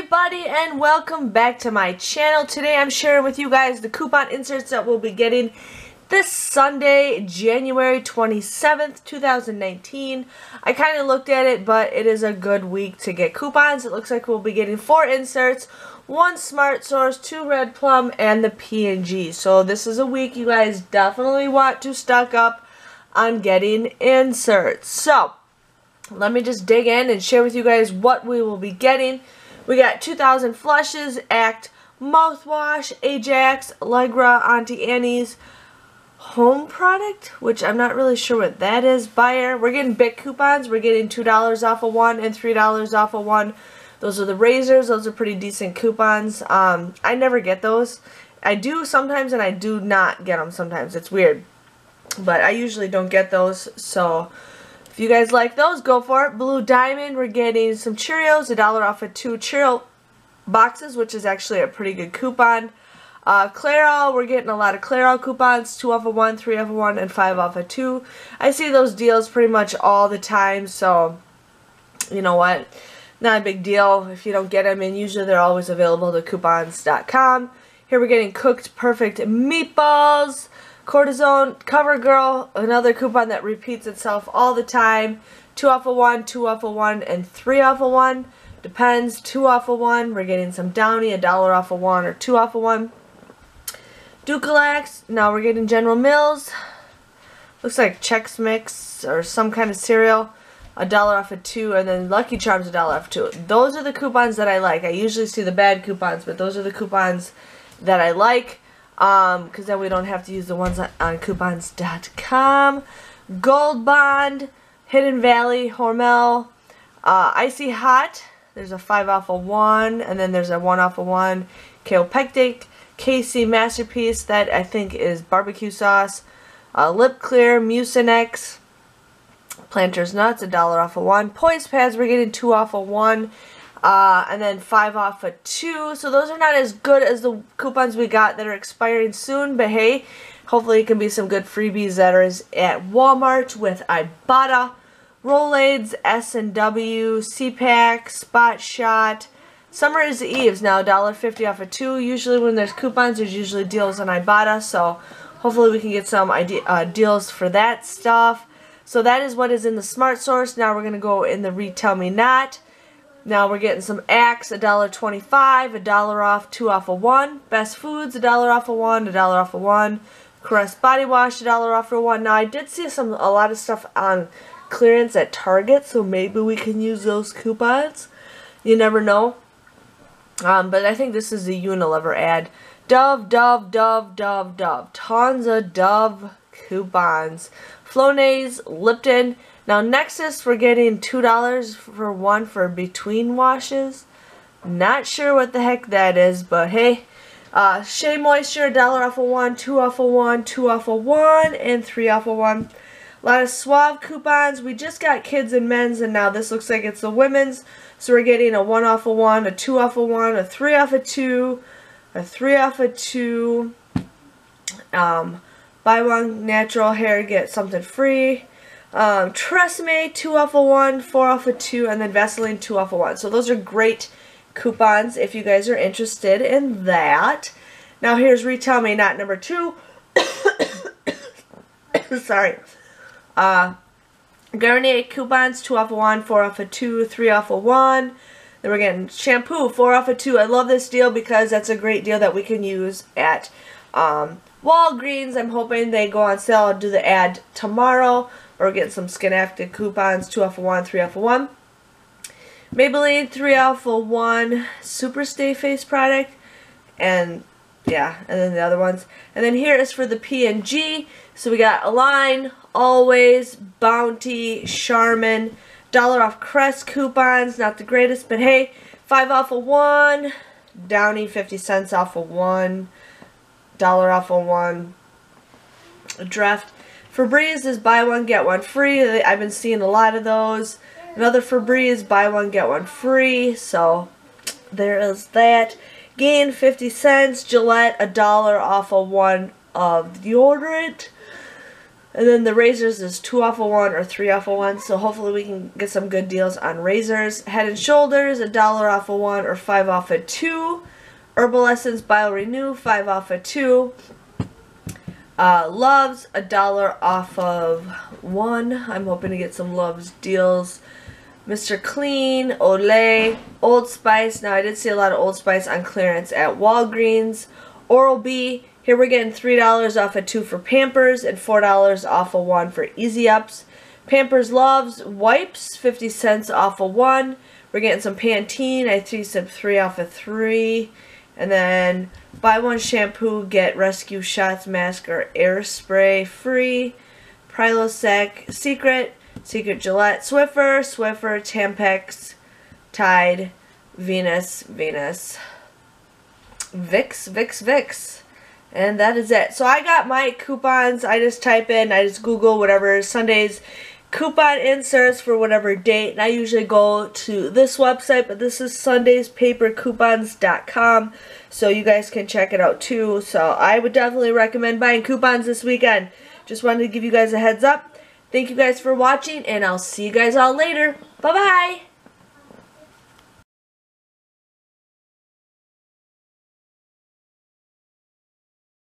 everybody, and welcome back to my channel. Today I'm sharing with you guys the coupon inserts that we'll be getting this Sunday, January 27th, 2019. I kind of looked at it, but it is a good week to get coupons. It looks like we'll be getting 4 inserts, 1 SmartSource, 2 Red Plum, and the P&G. So this is a week you guys definitely want to stock up on getting inserts. So let me just dig in and share with you guys what we will be getting. We got 2,000 Flushes, Act Mouthwash, Ajax, Allegra, Auntie Annie's Home Product, which I'm not really sure what that is. Bayer. We're getting big coupons. We're getting $2 off of one and $3 off of one. Those are the razors. Those are pretty decent coupons. I never get those. I do sometimes and I do not get them sometimes. It's weird. But I usually don't get those, so if you guys like those, go for it. Blue Diamond, we're getting some Cheerios, $1 off of 2 Cheerio boxes, which is actually a pretty good coupon. Clairol, we're getting a lot of Clairol coupons, 2 off of 1, 3 off of 1, and 5 off of 2. I see those deals pretty much all the time, so you know what, not a big deal if you don't get them, and usually they're always available at coupons.com. Here we're getting Cooked Perfect Meatballs, Cortisone, CoverGirl, another coupon that repeats itself all the time. 2 off of 1, 2 off of 1, and 3 off of 1. Depends, 2 off of 1. We're getting some Downy, $1 off of 1 or 2 off of 1. Ducalax, now we're getting General Mills. Looks like Chex Mix or some kind of cereal. $1 off of 2, and then Lucky Charms, $1 off of 2. Those are the coupons that I like. I usually see the bad coupons, but those are the coupons that I like. Because then we don't have to use the ones on coupons.com. Gold Bond, Hidden Valley, Hormel, Icy Hot, there's a 5 off of 1, and then there's a 1 off of 1. Kaopectic, KC Masterpiece, that I think is barbecue sauce. Lip Clear, Mucinex, Planters Nuts, $1 off of 1. Poise Pads, we're getting 2 off of 1. And then 5 off of 2. So those are not as good as the coupons we got that are expiring soon. But hey, hopefully it can be some good freebies that are at Walmart with Ibotta, Rolaids, S&W, CPAC, Spot Shot. Summer's Eves now $1.50 off of 2. Usually when there's coupons, there's usually deals on Ibotta. So hopefully we can get some deals for that stuff. So that is what is in the SmartSource. Now we're going to go in the RetailMeNot. Now we're getting some Axe, $1.25, $1 off, 2 off of 1. Best Foods, $1 off of 1, $1 off of 1. Crest Body Wash, $1 off of 1. Now I did see a lot of stuff on clearance at Target, so maybe we can use those coupons. You never know. But I think this is a Unilever ad. Dove, Dove, Dove, Dove, Dove. Tons of Dove coupons. Flonase, Lipton. Now Nexus, we're getting $2 for 1 for between washes. Not sure what the heck that is, but hey. Shea Moisture, $1 off of 1, 2 off of 1, 2 off of 1, and 3 off of 1. A lot of Suave coupons. We just got kids and men's, and now this looks like it's the women's. So we're getting a 1 off of 1, a 2 off of 1, a 3 off of 2, a 3 off of 2. Buy one natural hair, get something free. Tresemme, 2 off of 1, 4 off of 2, and then Vaseline, 2 off of 1. So those are great coupons if you guys are interested in that. Now here's RetailMeNot number 2. Sorry. Garnier coupons, 2 off of 1, 4 off of 2, 3 off of 1. Then we're getting shampoo, 4 off of 2. I love this deal because that's a great deal that we can use at Walgreens. I'm hoping they go on sale. I'll do the ad tomorrow. Or getting some Skin Active coupons, 2 off of 1, 3 off of 1. Maybelline, 3 off of 1. Super Stay Face product. And yeah, and then the other ones. And then here is for the P&G. So we got Align, Always, Bounty, Charmin. $1 off Crest coupons. Not the greatest, but hey, 5 off of 1. Downy, 50 cents off of 1. $1 off of 1. Draft. Febreze is buy one, get one free. I've been seeing a lot of those. Another Febreze, buy one, get one free. So there is that. Gain 50 cents. Gillette, $1 off of 1 of deodorant. And then the razors is 2 off of 1 or 3 off of 1. So hopefully we can get some good deals on razors. Head and Shoulders, $1 off of 1 or 5 off of 2. Herbal Essence BioRenew, 5 off of 2. Loves, $1 off of 1. I'm hoping to get some Loves deals. Mr. Clean, Olay, Old Spice. Now I did see a lot of Old Spice on clearance at Walgreens. Oral-B, here we're getting $3 off of 2 for Pampers and $4 off of 1 for Easy Ups. Pampers Loves, wipes, 50 cents off of 1. We're getting some Pantene, I see some 3 off of 3. And then buy one shampoo, get Rescue Shots Mask or Air Spray free. Prilosec, Secret Gillette, Swiffer, Tampax, Tide, Venus, Vicks. And that is it. So I got my coupons. I just type in, I just Google whatever Sunday's coupon inserts for whatever date. And I usually go to this website, but this is sundayspapercoupons.com. So you guys can check it out too. So I would definitely recommend buying coupons this weekend. Just wanted to give you guys a heads up. Thank you guys for watching, and I'll see you guys all later. Bye-bye.